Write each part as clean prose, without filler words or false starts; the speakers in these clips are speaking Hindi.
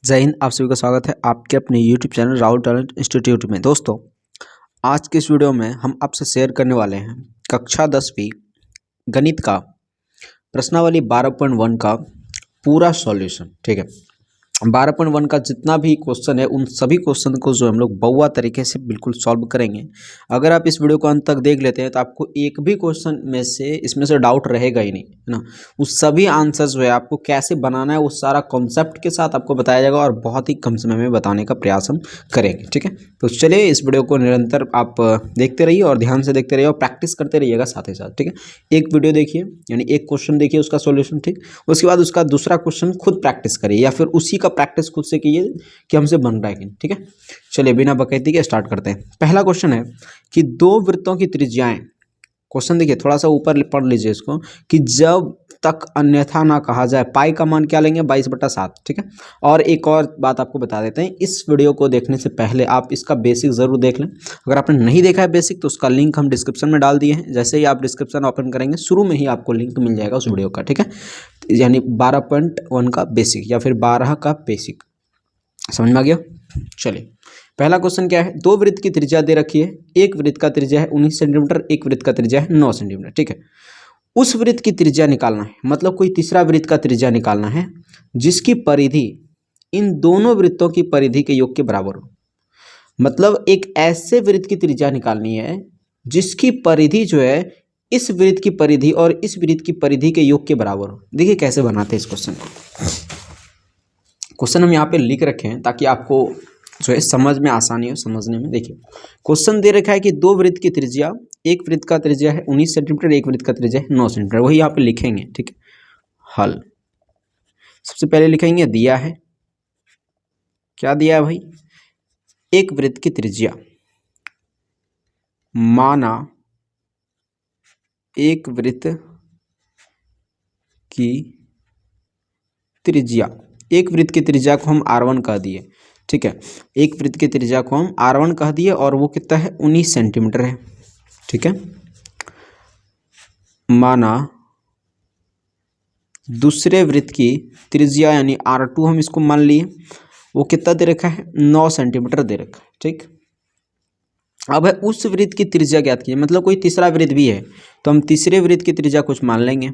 जय हिंद। आप सभी का स्वागत है आपके अपने YouTube channel Rahul talent institute में। दोस्तों, आज के इस वीडियो में हम आपसे शेयर करने वाले हैं कक्षा 10वीं गणित का प्रश्नावली 12.1 का पूरा सॉल्यूशन। ठीक है, 12.1 का जितना भी क्वेश्चन है उन सभी क्वेश्चन को जो हम लोग बउआ तरीके से बिल्कुल सॉल्व करेंगे। अगर आप इस वीडियो को अंत तक देख लेते हैं तो आपको एक भी क्वेश्चन में से इसमें से डाउट रहेगा ही नहीं, है ना। उस सभी आंसर्स जो है आपको कैसे बनाना है वो सारा कॉन्सेप्ट के साथ आपको बताया जाएगा और बहुत ही कम समय में बताने का प्रयास हम करेंगे। ठीक है, तो चलिए इस वीडियो को निरंतर आप देखते रहिए और ध्यान से देखते रहिए और प्रैक्टिस करते रहिएगा साथ ही साथ। ठीक है, एक वीडियो देखिए यानी एक क्वेश्चन देखिए उसका सॉल्यूशन, ठीक, उसके बाद उसका दूसरा क्वेश्चन खुद प्रैक्टिस करिए या फिर उसी का प्रैक्टिस खुद से कीजिए कि हमसे बन रहा है कि नहीं। ठीक है, चलिए बिना बकैती के स्टार्ट करते हैं। पहला क्वेश्चन है कि दो वृत्तों की त्रिज्याएं, क्वेश्चन देखिए थोड़ा सा ऊपर पढ़ लीजिए इसको, कि जब तक अन्यथा ना कहा जाए पाई का मान क्या लेंगे 22/7। ठीक है, और एक और बात आपको बता देते हैं, इस वीडियो को देखने से पहले आप इसका बेसिक जरूर देख लें। अगर आपने नहीं देखा है बेसिक तो उसका लिंक हम डिस्क्रिप्शन में डाल दिए हैं। जैसे ही आप डिस्क्रिप्शन ओपन करेंगे शुरू में ही आपको लिंक मिल जाएगा उस वीडियो का। ठीक है, यानी 12.1 का बेसिक या फिर 12 का बेसिक, समझ में आ गया। चलिए पहला क्वेश्चन क्या है, दो वृत्त की त्रिज्या दे रखी है। एक वृत्त का त्रिज्या है 19 सेंटीमीटर, एक वृत्त का त्रिज्या है 9 सेंटीमीटर। ठीक है, उस वृत्त की त्रिज्या निकालना है, मतलब कोई तीसरा वृत्त का त्रिज्या निकालना है जिसकी परिधि इन दोनों वृत्तों की परिधि के योग के बराबर हो। मतलब एक ऐसे वृत्त की त्रिज्या निकालनी है जिसकी परिधि जो है इस वृत्त की परिधि और इस वृत्त की परिधि के योग के बराबर हो। देखिए कैसे बनाते हैं इस क्वेश्चन को। क्वेश्चन हम यहाँ पे लिख रखे हैं ताकि आपको जो है समझ में आसानी हो समझने में। देखिए क्वेश्चन दे रखा है कि दो वृत्त की त्रिज्या, एक वृत्त का त्रिज्या है 19 सेंटीमीटर, एक वृत्त का त्रिज्या है 9 सेंटीमीटर। वही यहाँ पे लिखेंगे। ठीक है, हल सबसे पहले लिखेंगे दिया है, क्या दिया है भाई, एक वृत्त की त्रिज्या, माना एक वृत्त की त्रिज्या, एक वृत्त की त्रिज्या को हम R1 कह दिए। ठीक है, एक वृत्त की त्रिज्या को हम R1 कह दिए और वो कितना है 19 सेंटीमीटर है। ठीक है, माना दूसरे वृत्त की त्रिज्या यानी R2 हम इसको मान लिए, वो कितना दे रखा है 9 सेंटीमीटर दे रखा है। ठीक, अब है उस वृत्त की त्रिज्या ज्ञात कीजिए, मतलब कोई तीसरा वृत्त भी है तो हम तीसरे वृत्त की त्रिज्या कुछ मान लेंगे।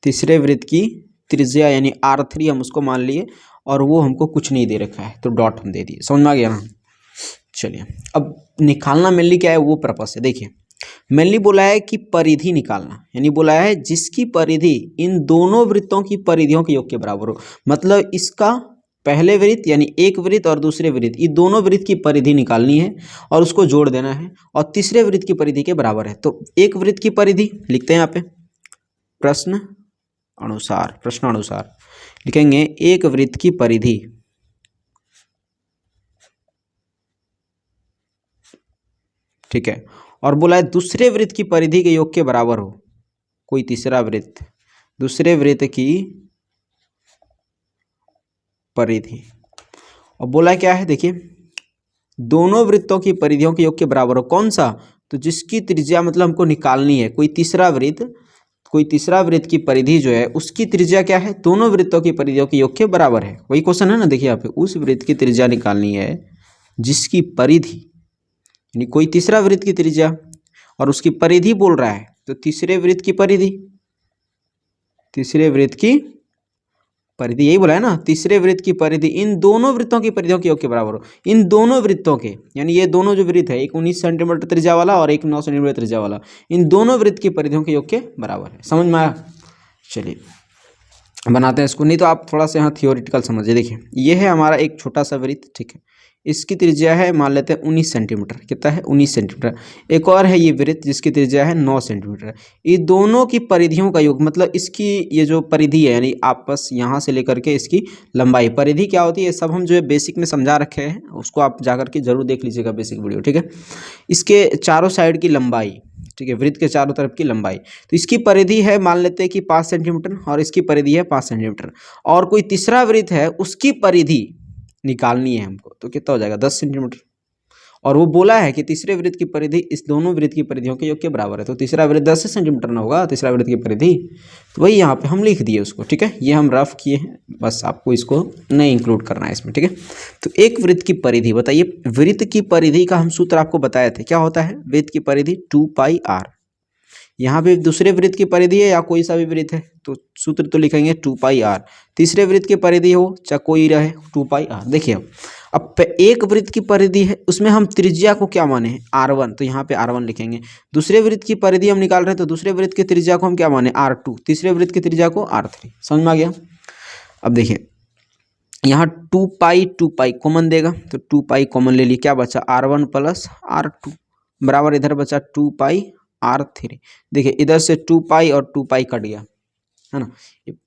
तीसरे वृत्त की त्रिज्या यानी R3 हम उसको मान लिए और वो हमको कुछ नहीं दे रखा है तो डॉट हम दे दिए। समझ में आ गया ना। चलिए अब निकालना मेनली क्या है वो पर्पस है। देखिए मेनली बोला है कि परिधि निकालना, यानी बोला है जिसकी परिधि इन दोनों वृत्तों की परिधियों के योग के बराबर हो। मतलब इसका पहले वृत्त यानी एक वृत्त और दूसरे वृत्त, ये दोनों वृत्त की परिधि निकालनी है और उसको जोड़ देना है और तीसरे वृत्त की परिधि के बराबर है। तो एक वृत्त की परिधि लिखते हैं यहाँ पे प्रश्न अनुसार लिखेंगे एक वृत्त की परिधि, ठीक है, और बोला है दूसरे वृत्त की परिधि के योग के बराबर हो। कोई तीसरा वृत्त, दूसरे वृत्त की परिधि, और बोला क्या है, देखिए दोनों वृत्तों की परिधियों के योग के बराबर हो। कौन सा, तो जिसकी त्रिज्या मतलब हमको निकालनी है, कोई तीसरा वृत्त की परिधि जो है उसकी त्रिज्या क्या है, दोनों वृत्तों की परिधियों के योग के बराबर है। वही क्वेश्चन है ना। देखिए यहाँ पे उस वृत्त की त्रिज्या निकालनी है जिसकी परिधि यानी कोई तीसरा वृत्त की त्रिज्या और उसकी परिधि बोल रहा है तो तीसरे वृत्त की परिधि, यही बोला है ना, तीसरे वृत्त की परिधि इन दोनों वृत्तों की परिधियों के योग के बराबर हो। इन दोनों वृत्तों के यानी ये दोनों जो वृत्त है, एक 19 सेंटीमीटर त्रिज्या वाला और एक 9 सेंटीमीटर त्रिज्या वाला, इन दोनों वृत्त की परिधियों के योग के बराबर है। समझ में आया। चलिए बनाते हैं इसको, नहीं तो आप थोड़ा सा यहाँ थियोरिटिकल समझिए। देखिए ये है हमारा एक छोटा सा वृत्त, ठीक है, इसकी त्रिज्या है मान लेते हैं 19 सेंटीमीटर। कितना है 19 सेंटीमीटर। एक और है ये वृत्त जिसकी त्रिज्या है 9 सेंटीमीटर। ये दोनों की परिधियों का योग, मतलब इसकी ये जो परिधि है यानी आपस यहाँ से लेकर के इसकी लंबाई, परिधि क्या होती है सब हम जो है बेसिक में समझा रखे हैं, उसको आप जाकर के जरूर देख लीजिएगा बेसिक वीडियो। ठीक है, इसके चारों साइड की लंबाई, ठीक है, वृत्त के चारों तरफ की लंबाई, तो इसकी परिधि है मान लेते हैं कि 5 सेंटीमीटर और इसकी परिधि है 5 सेंटीमीटर। और कोई तीसरा वृत्त है उसकी परिधि निकालनी है हमको तो कितना हो जाएगा 10 सेंटीमीटर। और वो बोला है कि तीसरे वृत्त की परिधि इस दोनों वृत्त की परिधियों के योग के बराबर है। तो तीसरा वृत्त 10 सेंटीमीटर ना होगा तीसरा वृत्त की परिधि, तो वही यहाँ पे हम लिख दिए उसको। ठीक है, ये हम रफ किए हैं, बस आपको इसको नहीं इंक्लूड करना है इसमें। ठीक है, तो एक वृत्त की परिधि बताइए, वृत्त की परिधि का हम सूत्र आपको बताए थे, क्या होता है वृत्त की परिधि 2πr। यहाँ पे दूसरे वृत्त की परिधि है या कोई सा भी वृत्त है तो सूत्र तो लिखेंगे 2πr। तीसरे वृत्त की परिधि हो चाहे कोई रहे 2πr। देखिए अब एक वृत्त की परिधि है उसमें हम त्रिज्या को क्या माने हैं r1, तो यहाँ पे r1 लिखेंगे। दूसरे वृत्त की परिधि हम निकाल रहे हैं तो दूसरे वृत्त की त्रिज्या को हम क्या माने r2, तीसरे वृत्त की त्रिज्या को r3। समझ में आ गया। अब देखिए यहाँ 2π कॉमन देगा तो 2π कॉमन ले लिए, क्या बचा r1 प्लस r2 बराबर इधर बचा 2πr3। देखिए इधर से 2π और 2π कट गया है ना, ये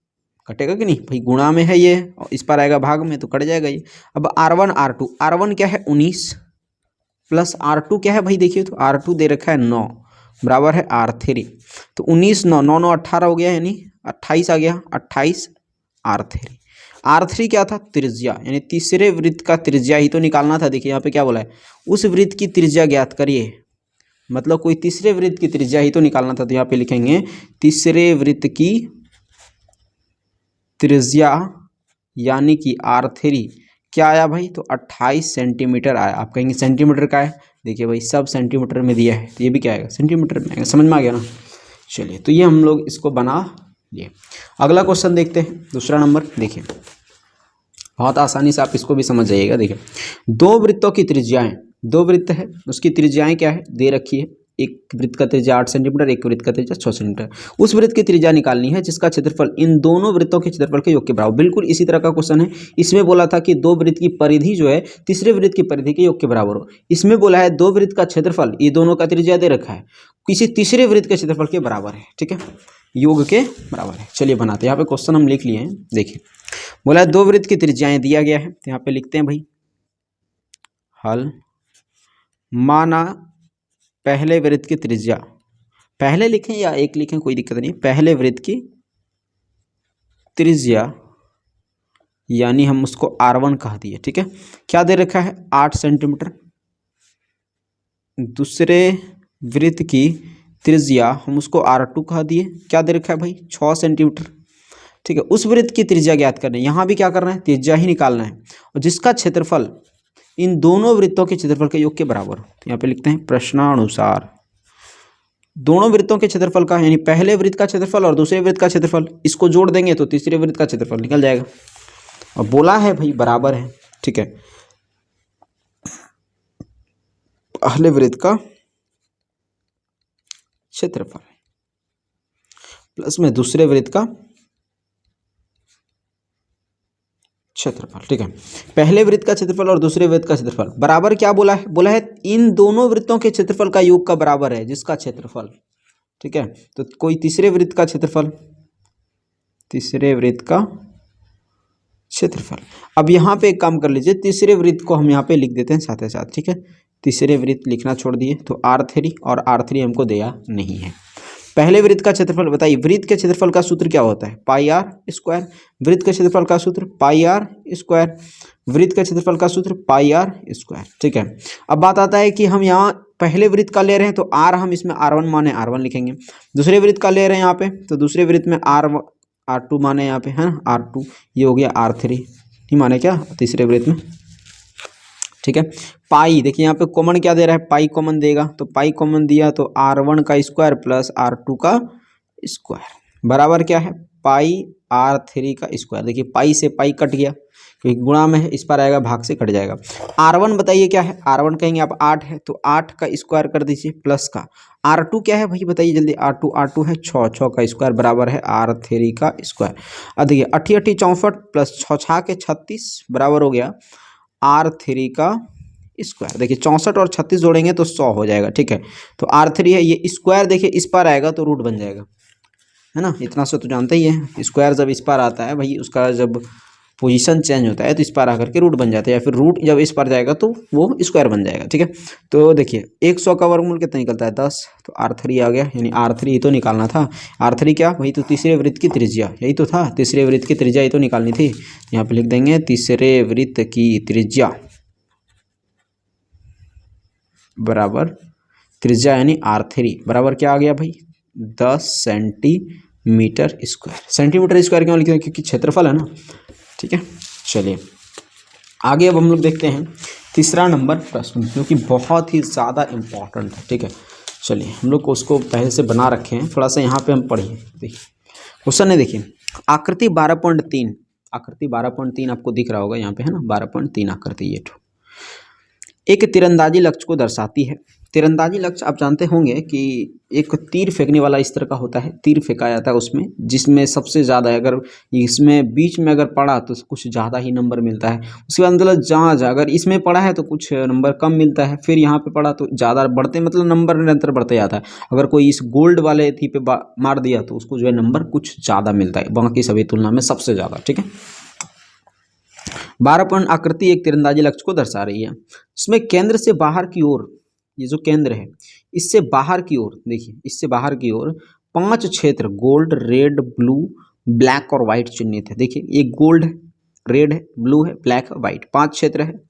कटेगा कि नहीं भाई, गुणा में है ये और इस पर आएगा भाग में तो कट जाएगा ये। अब r1 r2, r1 क्या है 19 प्लस r2 क्या है भाई, देखिए तो r2 दे रखा है 9 बराबर है r3। तो 19 9 9 9 18 हो गया यानी 28 आ गया, 28 r3। r3 क्या था त्रिज्या, यानी तीसरे वृत्त का त्रिज्या ही तो निकालना था। देखिए यहाँ पे क्या बोला है उस वृत्त की त्रिज्या ज्ञात करिए, मतलब कोई तीसरे वृत्त की त्रिज्या ही तो निकालना था। तो यहाँ पे लिखेंगे तीसरे वृत्त की त्रिज्या यानी कि r3 क्या आया भाई, तो 28 सेंटीमीटर आया। आप कहेंगे सेंटीमीटर का है, देखिए भाई सब सेंटीमीटर में दिया है तो ये भी क्या आएगा सेंटीमीटर में आएगा। समझ में आ गया ना। चलिए तो ये हम लोग इसको बना लिए। अगला क्वेश्चन देखते हैं, दूसरा नंबर। देखिए बहुत आसानी से आप इसको भी समझ जाइएगा। देखिए दो वृत्तों की त्रिज्याएं, दो वृत्त है उसकी त्रिज्याएं क्या है दे रखी है, एक वृत्त का त्रिज्या 8 सेंटीमीटर, एक वृत्त का त्रिज्या 6 सेंटीमीटर। उस वृत्त की त्रिज्या निकालनी है जिसका क्षेत्रफल इन दोनों वृत्तों के क्षेत्रफल के योग के बराबर। बिल्कुल इसी तरह का क्वेश्चन है। इसमें बोला था कि दो वृत्त की परिधि जो है तीसरे वृत्त की परिधि के योग के बराबर हो। इसमें बोला है दो वृत्त का क्षेत्रफल, ये दोनों का त्रिज्या दे रखा है, किसी तीसरे वृत्त के क्षेत्रफल के बराबर है। ठीक है, योग के बराबर है। चलिए बनाते हैं, यहाँ पे क्वेश्चन हम लिख लिए हैं। देखिए बोला है दो वृत्त की त्रिज्याएं दिया गया है, तो यहाँ पे लिखते हैं भाई हल। माना पहले वृत्त की त्रिज्या, पहले लिखें या एक लिखें कोई दिक्कत नहीं, पहले वृत्त की त्रिज्या यानी हम उसको r1 कह दिए। ठीक है, क्या दे रखा है 8 सेंटीमीटर। दूसरे वृत्त की त्रिज्या हम उसको r2 कह दिए, क्या दे रखा है भाई 6 सेंटीमीटर। ठीक है, उस वृत्त की त्रिज्या ज्ञात करना है, यहाँ भी क्या करना है त्रिज्या ही निकालना है, और जिसका क्षेत्रफल इन दोनों वृत्तों के क्षेत्रफल के योग के बराबर हो। तो यहाँ पे लिखते हैं प्रश्नानुसार दोनों वृत्तों के क्षेत्रफल का, यानी पहले वृत्त का क्षेत्रफल और दूसरे वृत्त का क्षेत्रफल, इसको जोड़ देंगे तो तीसरे वृत्त का क्षेत्रफल निकल जाएगा। और बोला है भाई बराबर है। ठीक है, पहले वृत्त का क्षेत्रफल प्लस में दूसरे वृत्त का क्षेत्रफल। ठीक है, पहले वृत्त का क्षेत्रफल और दूसरे वृत्त का क्षेत्रफल बराबर क्या बोला है, बोला है इन दोनों वृत्तों के क्षेत्रफल का योग का बराबर है जिसका क्षेत्रफल। ठीक है, तो कोई तीसरे वृत्त का क्षेत्रफल, तीसरे वृत्त का क्षेत्रफल। अब यहाँ पे एक काम कर लीजिए, तीसरे वृत्त को हम यहाँ पे लिख देते हैं साथ ही साथ। ठीक है, तीसरे वृत्त लिखना छोड़ दिए तो r3 और r3 हमको दिया नहीं है। पहले वृत्त का क्षेत्रफल बताइए, वृत्त के क्षेत्रफल का सूत्र क्या होता है πr²। वृत्त के क्षेत्रफल का सूत्र πr², वृत्त के क्षेत्रफल का सूत्र πr²। ठीक है, अब बात आता है कि हम यहाँ पहले वृत्त का ले रहे हैं तो r हम इसमें r1 माने r1 लिखेंगे। दूसरे वृत्त का ले रहे हैं यहाँ पे तो दूसरे वृत्त में r2 माने यहाँ पे है ना r2, ये हो गया r3 ही माने क्या तीसरे वृत्त में। ठीक है, पाई देखिए यहाँ पे कॉमन क्या दे रहा है, पाई कॉमन देगा, तो पाई कॉमन दिया तो r1 का स्क्वायर प्लस r2 का स्क्वायर बराबर क्या है पाई r3 का स्क्वायर। देखिए पाई से पाई कट गया क्योंकि गुणा में है, इस पर आएगा भाग से कट जाएगा। r1 बताइए क्या है, r1 कहेंगे आप 8 है तो 8 का स्क्वायर कर दीजिए प्लस का r2 क्या है भाई बताइए जल्दी, r2 है 6 का स्क्वायर बराबर है r3 का स्क्वायर। अब देखिए 8 8 64 प्लस 6 के 36 बराबर हो गया r3 का स्क्वायर। देखिए 64 और 36 जोड़ेंगे तो 100 हो जाएगा। ठीक है, तो r3 है, ये स्क्वायर देखिए इस पर आएगा तो रूट बन जाएगा, है ना, इतना सा तो जानते ही है। स्क्वायर जब इस पर आता है भाई उसका जब पोजीशन चेंज होता है तो इस पर आकर के रूट बन जाता है, या फिर रूट जब इस पर जाएगा तो वो स्क्वायर बन जाएगा। ठीक है, तो देखिए 100 का वर्गमूल कितना निकलता है 10, तो r3 आ गया, यानी r3 ही तो निकालना था। r3 क्या वही तो तीसरे वृत्त की त्रिज्या, यही तो था, तीसरे वृत्त की त्रिज्या ही तो निकालनी थी। यहाँ पे लिख देंगे तीसरे वृत्त की त्रिज्या बराबर त्रिज्या यानी R3 बराबर क्या आ गया भाई 10 सेंटीमीटर स्क्वायर। सेंटीमीटर स्क्वायर क्यों लिखे क्योंकि क्षेत्रफल है ना। ठीक है, चलिए आगे अब हम लोग देखते हैं तीसरा नंबर प्रश्न जो कि बहुत ही ज़्यादा इम्पोर्टेंट है। ठीक है, चलिए हम लोग को उसको पहले से बना रखे हैं, थोड़ा सा यहाँ पे हम पढ़िए। देखिए क्वेश्चन है, देखिए आकृति 12.3, आकृति 12.3 आपको दिख रहा होगा यहाँ पे है ना, 12.3 आकृति ये एक तीरंदाजी लक्ष्य को दर्शाती है। तीरंदाजी लक्ष्य आप जानते होंगे कि एक तीर फेंकने वाला इस तरह का होता है, तीर फेंका जाता है उसमें, जिसमें सबसे ज़्यादा अगर इसमें बीच में अगर पड़ा तो कुछ ज़्यादा ही नंबर मिलता है। उसके बाद मतलब जहाँ अगर इसमें पड़ा है तो कुछ नंबर कम मिलता है, फिर यहाँ पे पड़ा तो ज़्यादा बढ़ते, मतलब नंबर निरंतर बढ़ते जाता है। अगर कोई इस गोल्ड वाले थी पे मार दिया तो उसको जो है नंबर कुछ ज़्यादा मिलता है, बाकी सभी तुलना में सबसे ज़्यादा। ठीक है, 12 आकृति एक तीरंदाजी लक्ष्य को दर्शा रही है। इसमें केंद्र से बाहर की ओर, ये जो केंद्र है इससे बाहर की ओर, देखिए इससे बाहर की ओर 5 क्षेत्र गोल्ड, रेड, ब्लू, ब्लैक और व्हाइट चिन्हित है। देखिए एक गोल्ड है, रेड है, ब्लू है, ब्लैक है, व्हाइट, 5 क्षेत्र है।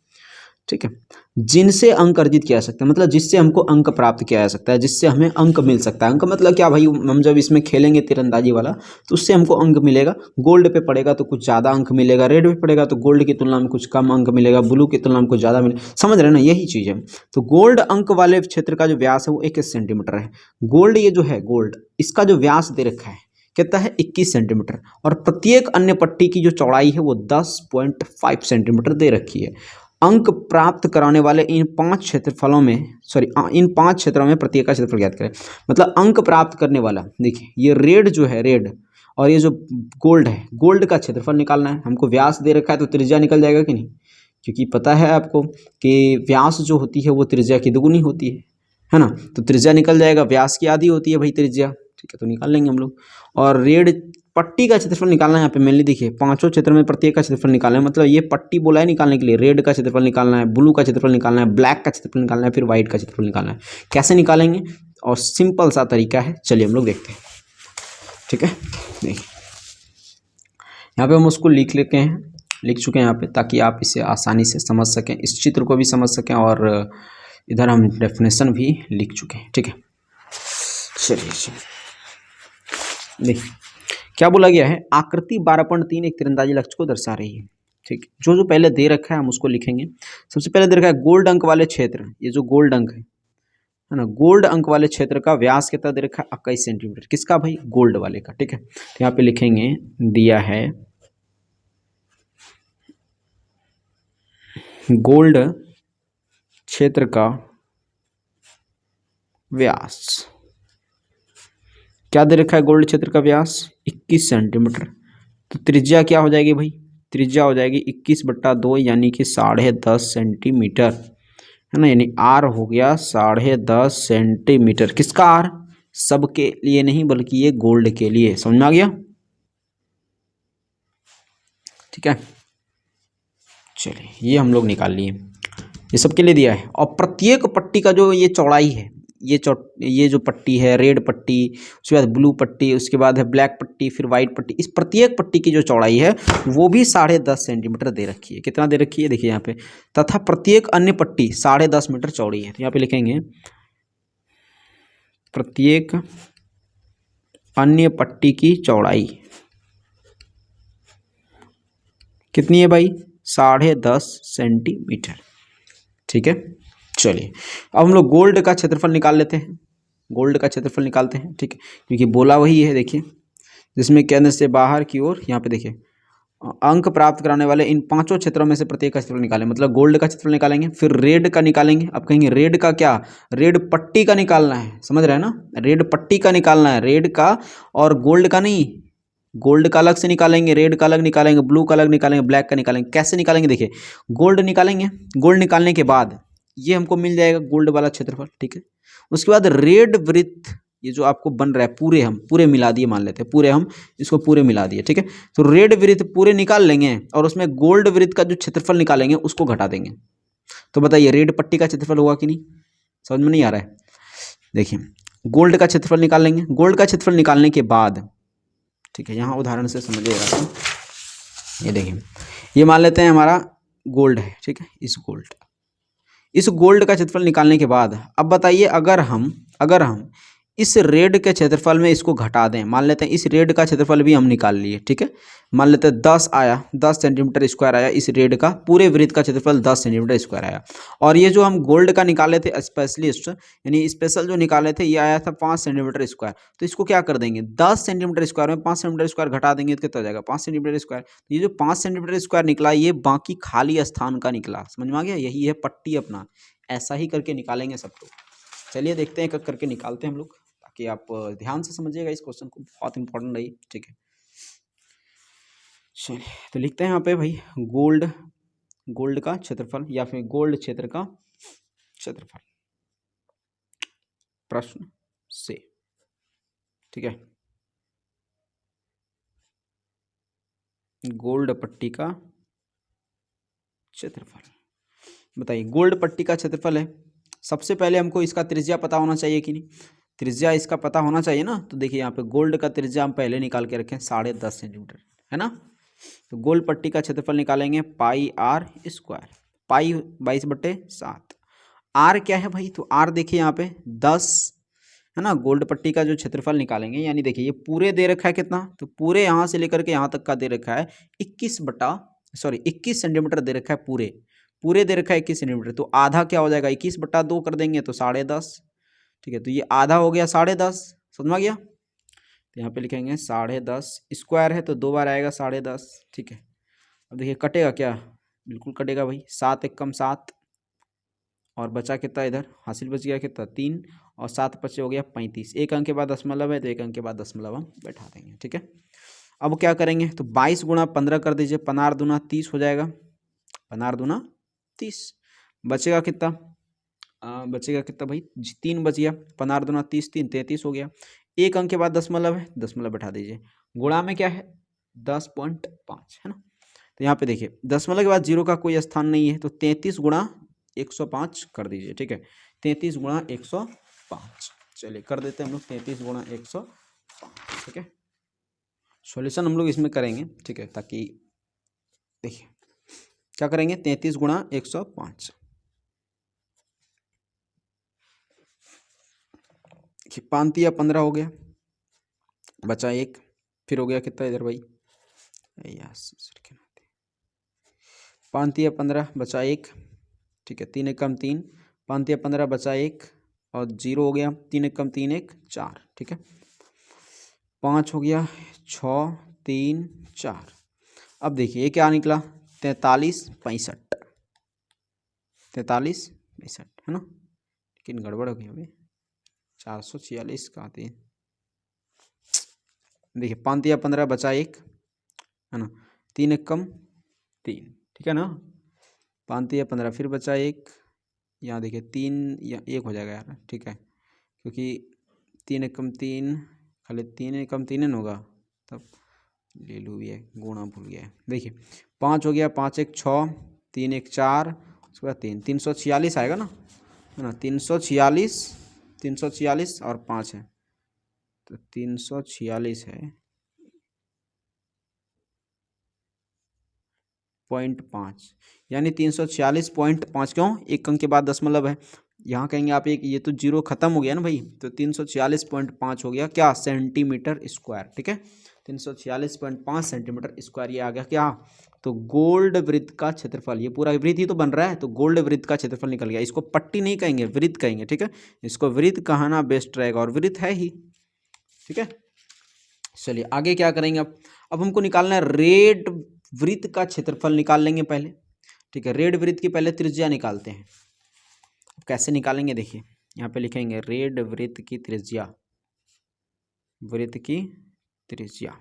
ठीक है, जिनसे अंक अर्जित किया जा सकता है, मतलब जिससे हमको अंक प्राप्त किया जा सकता है, जिससे हमें अंक मिल सकता है। अंक मतलब क्या भाई, हम जब इसमें खेलेंगे तीरंदाजी वाला तो उससे हमको अंक मिलेगा। गोल्ड पे पड़ेगा तो कुछ ज़्यादा अंक मिलेगा, रेड पे पड़ेगा तो गोल्ड की तुलना में कुछ कम अंक मिलेगा, ब्लू की तुलना में कुछ ज़्यादा मिलेगा। समझ रहे हैं ना, यही चीज़ है। तो गोल्ड अंक वाले क्षेत्र का जो व्यास है वो 21 सेंटीमीटर है। गोल्ड, ये जो है गोल्ड, इसका जो व्यास दे रखा है कितना है 21 सेंटीमीटर, और प्रत्येक अन्य पट्टी की जो चौड़ाई है वो 10.5 सेंटीमीटर दे रखी है। अंक प्राप्त कराने वाले इन 5 क्षेत्रफलों में, इन 5 क्षेत्रों में प्रत्येक का क्षेत्रफल ज्ञात करें। मतलब अंक प्राप्त करने वाला, देखिए ये रेड जो है रेड, और ये जो गोल्ड है गोल्ड का क्षेत्रफल निकालना है हमको। व्यास दे रखा है तो त्रिज्या निकल जाएगा कि नहीं, क्योंकि पता है आपको कि व्यास जो होती है वो त्रिज्या की दुगुनी होती है ना। तो त्रिज्या निकल जाएगा, व्यास की आधी होती है भाई त्रिज्या। ठीक है, तो निकाल लेंगे हम लोग। और रेड पट्टी का क्षेत्रफल निकालना है यहाँ पे मेनली। देखिए 5 क्षेत्र में प्रत्येक का क्षेत्रफल निकालना है, मतलब ये पट्टी बोला है निकालने के लिए। रेड का क्षेत्रफल निकालना है, ब्लू का क्षेत्रफल निकालना है, ब्लैक का क्षेत्रफल निकालना है, फिर व्हाइट का क्षेत्रफल निकालना है। कैसे निकालेंगे, और सिंपल सा तरीका है, चलिए हम लोग देखते हैं। ठीक है, देखिए यहाँ पे हम उसको लिख चुके हैं यहाँ पे, ताकि आप इसे आसानी से समझ सकें, इस चित्र को भी समझ सकें, और इधर हम डेफिनेशन भी लिख चुके हैं। ठीक है, चलिए देखिए क्या बोला गया है, आकृति 12.3 एक तीरंदाजी लक्ष्य को दर्शा रही है। ठीक, जो पहले दे रखा है हम उसको लिखेंगे। सबसे पहले दे रखा है गोल्ड अंक वाले क्षेत्र, ये जो गोल्ड अंक है ना, गोल्ड अंक वाले क्षेत्र का व्यास कितना दे रखा है 21 सेंटीमीटर। किसका भाई, गोल्ड वाले का। ठीक है, तो यहाँ पे लिखेंगे दिया है गोल्ड क्षेत्र का व्यास, क्या दे रखा है गोल्ड क्षेत्र का व्यास 21 सेंटीमीटर। तो त्रिज्या क्या हो जाएगी भाई, त्रिज्या हो जाएगी 21/2 यानी कि 10.5 सेंटीमीटर है ना, यानी आर हो गया 10.5 सेंटीमीटर। किसका आर, सबके लिए नहीं बल्कि ये गोल्ड के लिए। समझ में आ गया। ठीक है, चलिए ये हम लोग निकाल लिए, ये सबके लिए दिया है। और प्रत्येक पट्टी का जो ये चौड़ाई है, ये जो पट्टी है रेड पट्टी, उसके बाद ब्लू पट्टी, उसके बाद है ब्लैक पट्टी, फिर वाइट पट्टी, इस प्रत्येक पट्टी की जो चौड़ाई है वो भी 10.5 सेंटीमीटर दे रखी है। कितना दे रखी है देखिए यहाँ पे, तथा प्रत्येक अन्य पट्टी 10.5 मीटर चौड़ी है। तो यहाँ पे लिखेंगे प्रत्येक अन्य पट्टी की चौड़ाई कितनी है भाई 10.5 सेंटीमीटर। ठीक है, चलिए अब हम लोग गोल्ड का क्षेत्रफल निकाल लेते हैं, गोल्ड का क्षेत्रफल निकालते हैं। ठीक है, क्योंकि बोला वही है, देखिए जिसमें केंद्र से बाहर की ओर, यहाँ पे देखिए अंक प्राप्त कराने वाले इन 5 क्षेत्रों में से प्रत्येक का क्षेत्रफल निकालें। मतलब गोल्ड का क्षेत्रफल निकालेंगे, फिर रेड का निकालेंगे। अब कहेंगे रेड का क्या, रेड पट्टी का निकालना है, समझ रहे हैं ना, रेड पट्टी का निकालना है, रेड का, और गोल्ड का नहीं। गोल्ड का अलग से निकालेंगे, रेड का अलग निकालेंगे, ब्लू का अलग निकालेंगे, ब्लैक का निकालेंगे। कैसे निकालेंगे, देखिए गोल्ड निकालेंगे, गोल्ड निकालने के बाद ये हमको मिल जाएगा गोल्ड वाला क्षेत्रफल। ठीक है, उसके बाद रेड वृत्त, ये जो आपको बन रहा है पूरे, हम पूरे मिला दिए, मान लेते हैं पूरे, हम इसको पूरे मिला दिए। ठीक है, तो रेड वृत्त पूरे निकाल लेंगे और उसमें गोल्ड वृत्त का जो क्षेत्रफल निकालेंगे उसको घटा देंगे। तो बताइए रेड पट्टी का क्षेत्रफल हुआ कि नहीं, समझ में नहीं आ रहा है। देखिए गोल्ड का क्षेत्रफल निकाल लेंगे, गोल्ड का क्षेत्रफल निकालने के बाद, ठीक है यहाँ उदाहरण से समझिएगा। ये देखिए ये मान लेते हैं हमारा गोल्ड है, ठीक है, इस गोल्ड इस गोल्ड का क्षेत्रफल निकालने के बाद अब बताइए, अगर हम इस रेड के क्षेत्रफल में इसको घटा दें, मान लेते हैं इस रेड का क्षेत्रफल भी हम निकाल लिए, ठीक है, मान लेते हैं 10 आया, 10 सेंटीमीटर स्क्वायर आया, इस रेड का पूरे वृत्त का क्षेत्रफल 10 सेंटीमीटर स्क्वायर आया। और ये जो हम गोल्ड का निकाले थे स्पेशलिस्ट यानी स्पेशल जो निकाले थे, ये आया था 5 सेंटीमीटर स्क्वायर। तो इसको क्या कर देंगे, 10 सेंटीमीटर स्क्वायर में 5 सेंटीमीटर स्क्वायर घटा देंगे तो कितना हो जाएगा, 5 सेंटीमीटर स्क्वायर। तो ये जो 5 सेंटीमीटर स्क्वायर निकला, ये बाकी खाली स्थान का निकला। समझ में आ गया, यही है पट्टी अपना। ऐसा ही करके निकालेंगे सबको। चलिए देखते हैं, करके निकालते हैं हम लोग, ताकि आप ध्यान से समझिएगा इस क्वेश्चन को, बहुत इंपॉर्टेंट है, ठीक है। चलिए तो लिखते हैं यहाँ पे भाई, गोल्ड का क्षेत्रफल या फिर गोल्ड क्षेत्र का क्षेत्रफल, प्रश्न से, ठीक है। गोल्ड पट्टी का क्षेत्रफल बताइए। गोल्ड पट्टी का क्षेत्रफल है, सबसे पहले हमको इसका त्रिज्या पता होना चाहिए कि नहीं, त्रिज्या इसका पता होना चाहिए ना। तो देखिए यहाँ पे गोल्ड का त्रिज्या हम पहले निकाल के रखें 10.5 सेंटीमीटर, है ना। तो गोल्ड पट्टी का क्षेत्रफल निकालेंगे पाई आर स्क्वायर, पाई 22/7। आर क्या है भाई, तो आर देखिए यहाँ पे 10 है ना। गोल्ड पट्टी का जो क्षेत्रफल निकालेंगे, यानी देखिए ये पूरे दे रखा है कितना, तो पूरे यहाँ से लेकर के यहाँ तक का दे रखा है 21 सेंटीमीटर दे रखा है, पूरे दे रखा है 21 सेंटीमीटर। तो आधा क्या हो जाएगा, 21/2 कर देंगे तो 10.5, ठीक है। तो ये आधा हो गया 10.5, समझ में आ गया। तो यहाँ पे लिखेंगे 10.5, स्क्वायर है तो 2 बार आएगा 10.5, ठीक है। अब देखिए कटेगा क्या, बिल्कुल कटेगा भाई, 7 एकम 7 और बचा कितना, इधर हासिल बच गया कितना 3 और 7 बचे हो गया 35। एक अंक के बाद दशमलव है तो एक अंक के बाद दशमलव हम बैठा देंगे, ठीक है। अब क्या करेंगे, तो 22 गुणा 15 कर दीजिए, 15 दूना 30 हो जाएगा, 15 दूना 30। बचेगा कितना, बचेगा कितना भाई, 3 बच गया, 15 दूना 30, 3 33 हो गया। एक अंक के बाद दशमलव है, दशमलव बैठा दीजिए, गुणा में क्या है 10.5, है ना। तो यहाँ पे देखिए दशमलव के बाद जीरो का कोई स्थान नहीं है, तो 33 गुणा 105 कर दीजिए, ठीक है। 33 गुणा 105, चलिए कर देते हैं हम लोग 33 गुणा 105, ठीक है। सॉल्यूशन हम लोग इसमें करेंगे, ठीक है, ताकि देखिए क्या करेंगे, 33 गुणा 105, 5 या 15 हो गया, बचा 1, फिर हो गया कितना इधर भाई, 5 या 15 बचा 1, ठीक है। 3 एकम 3, 5 या 15 बचा 1 और 0 हो गया, 3 एकम 3 1 4, ठीक है। 5 हो गया, 6 3 4। अब देखिए ये क्या निकला, 43 65, 43 65, है ना। लेकिन गड़बड़ हो गई अभी, 446 कहाँ थे, देखिए 5 या 15 बचा 1, है ना, 3 एकम 3, ठीक है ना। 5 या 15 फिर बचा 1, यहाँ देखिए 3 या 1 हो जाएगा यार, ठीक है, क्योंकि 3 एकम 3 खाली 3 एकम 3 होगा, तब ले लूँ ये गुणा भूल गया है। देखिए 5 हो गया, 5 1 6, 3 1 4, उसके बाद 3 346 आएगा ना, है ना। 346 और 5 है तो 346 है 0.5, यानी 346.5। क्यों, एक अंक के बाद दशमलव है, यहाँ कहेंगे आप एक, ये तो जीरो खत्म हो गया ना भाई, तो 346.5 हो गया क्या, सेंटीमीटर स्क्वायर, ठीक है। 346.5 सेंटीमीटर स्क्वायर ये आ गया क्या, तो गोल्ड वृत्त का क्षेत्रफल। ये पूरा वृत्त ही तो बन रहा है, तो गोल्ड वृत्त का क्षेत्रफल निकल गया। इसको पट्टी नहीं कहेंगे, वृत्त कहेंगे, ठीक है। इसको वृत्त कहना बेस्ट रहेगा, और वृत्त है ही, ठीक है। चलिए आगे क्या करेंगे, अब हमको निकालना है रेड वृत्त का क्षेत्रफल निकाल लेंगे पहले, ठीक है। रेड वृत्त की पहले त्रिज्या निकालते हैं, कैसे निकालेंगे देखिए, यहाँ पे लिखेंगे रेड वृत्त की त्रिज्या, वृत्त की त्रिज्या।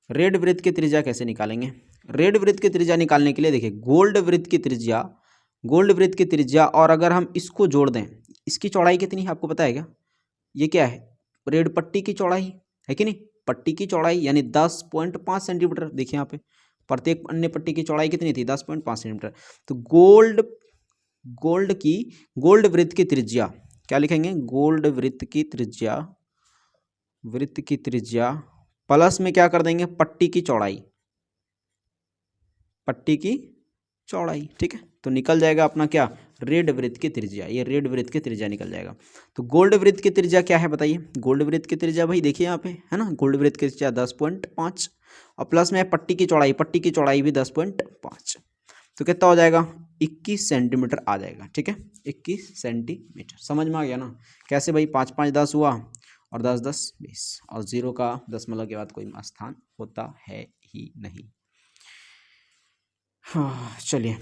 रेड वृत्त की त्रिज्या कैसे निकालेंगे, रेड वृत्त की त्रिज्या निकालने के लिए देखिए गोल्ड वृत्त की त्रिज्या, गोल्ड वृत्त की त्रिज्या, और अगर हम इसको जोड़ दें, इसकी चौड़ाई कितनी है आपको पता है क्या, ये क्या है, रेड पट्टी की चौड़ाई है कि नहीं, पट्टी की चौड़ाई यानी 10.5 सेंटीमीटर। देखिए यहाँ पे प्रत्येक अन्य पट्टी की चौड़ाई कितनी थी, 10.5 सेंटीमीटर। तो गोल्ड वृत्त की त्रिज्या क्या लिखेंगे, गोल्ड वृत्त की त्रिज्या, वृत्त की त्रिज्या प्लस में क्या कर देंगे, पट्टी की चौड़ाई, पट्टी की चौड़ाई, ठीक है। तो निकल जाएगा अपना क्या, रेड वृत्त की त्रिज्या। ये रेड वृत्त की त्रिज्या निकल जाएगा। तो गोल्ड वृत्त की त्रिज्या क्या है बताइए। गोल्ड वृत्त की त्रिज्या भाई देखिए यहाँ पे है ना, गोल्ड वृत्त की त्रिज्या 10.5 और प्लस में पट्टी की चौड़ाई भी 10.5, तो कितना हो जाएगा 21 सेंटीमीटर आ जाएगा। ठीक है, 21 सेंटीमीटर। समझ में आ गया ना। कैसे भाई, 5 5 10 हुआ और 10 10 20 और 0 का दशमलव के बाद कोई स्थान होता है ही नहीं। हाँ चलिए,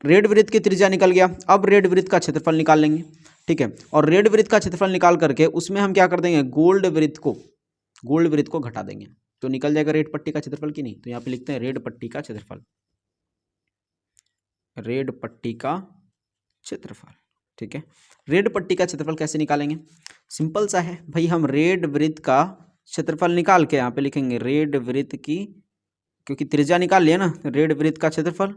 रेड वृत्त की त्रिज्या निकल गया। अब रेड वृत्त का क्षेत्रफल निकाल लेंगे। ठीक है, और रेड वृत्त का क्षेत्रफल निकाल करके उसमें हम क्या कर देंगे, गोल्ड वृत्त को घटा देंगे, तो निकल जाएगा रेड पट्टी का क्षेत्रफल की नहीं। तो यहाँ पे लिखते हैं रेड पट्टी का क्षेत्रफल, रेड पट्टी का क्षेत्रफल। ठीक है, रेड पट्टी का क्षेत्रफल कैसे निकालेंगे, सिंपल सा है भाई। हम रेड वृत्त का क्षेत्रफल निकाल के यहाँ पे लिखेंगे रेड वृत्त की, क्योंकि त्रिज्या निकाल लिया ना, रेड वृत्त का क्षेत्रफल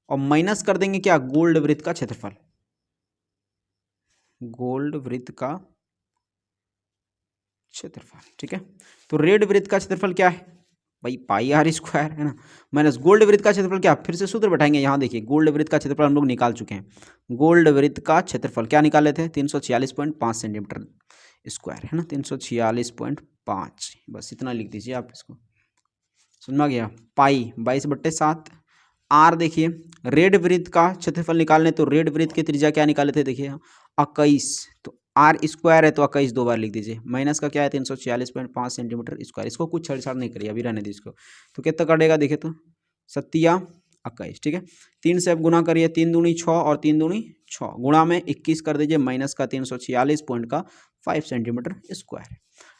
और माइनस कर देंगे क्या, गोल्ड वृत्त का क्षेत्रफल। गोल्ड वृत्त का क्षेत्रफल। ठीक है, तो रेड वृत्त का क्षेत्रफल क्या है भाई, पाई आर स्क्वायर है ना, माइनस गोल्ड वृत्त का क्षेत्रफल क्या, फिर से सूत्र बैठाएंगे। यहाँ देखिए गोल्ड वृत्त का क्षेत्रफल हम लोग निकाल चुके हैं। गोल्ड वृत्त का क्षेत्रफल क्या निकाले थे, 346.5 सेंटीमीटर स्क्वायर है ना, 346.5, बस इतना लिख दीजिए आप इसको। समझ में आ गया। पाई 22/7। आर देखिए, रेड वृत्त का क्षेत्रफल निकालने, तो रेड वृत्त की त्रिज्या क्या निकाले थे देखिए 21, तो आर स्क्वायर है तो 21 दो बार लिख दीजिए। माइनस का क्या है 346.5 सेंटीमीटर स्क्वायर। इसको कुछ छेड़छाड़ नहीं करिए, अभी रहने दीजिए इसको। तो कितना कटेगा देखिए, तो 7 ठीक है, 3 से अब गुना करिए, 3 दूनी 6 और 3 दूनी 6, गुणा में 21 कर दीजिए, माइनस का 346.5 सेंटीमीटर स्क्वायर।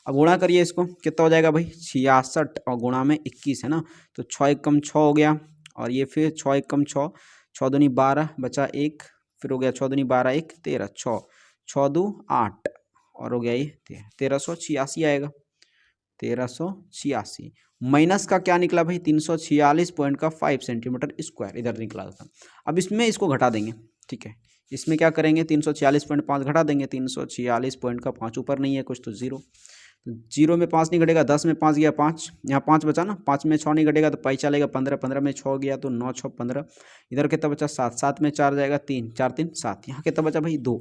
अब गुणा करिए इसको, कितना हो जाएगा भाई 66 और गुणा में 21 है ना, तो 6 एकम 6 हो गया, और ये फिर 6 एकम 6, 6 दूनी 12 बचा 1, फिर हो गया 6 दूनी 12 1 13, 6 6 2 8 और हो गया ये 1386 आएगा, 1386। माइनस का क्या निकला भाई 346.5 सेंटीमीटर स्क्वायर इधर निकला था। अब इसमें इसको घटा देंगे। ठीक है, इसमें क्या करेंगे 346.5 घटा देंगे, 346.5 ऊपर नहीं है कुछ तो 0, तो 0 में 5 नहीं घटेगा, 10 में 5 गया 5, यहाँ 5 बचा ना, 5 में 6 नहीं घटेगा तो पाई चलेगा 15, 15 में 6 गया तो 9 6 15, इधर कितना बचा 7, 7 में 4 जाएगा 3, 4 3 7, यहाँ कितना बचा भाई 2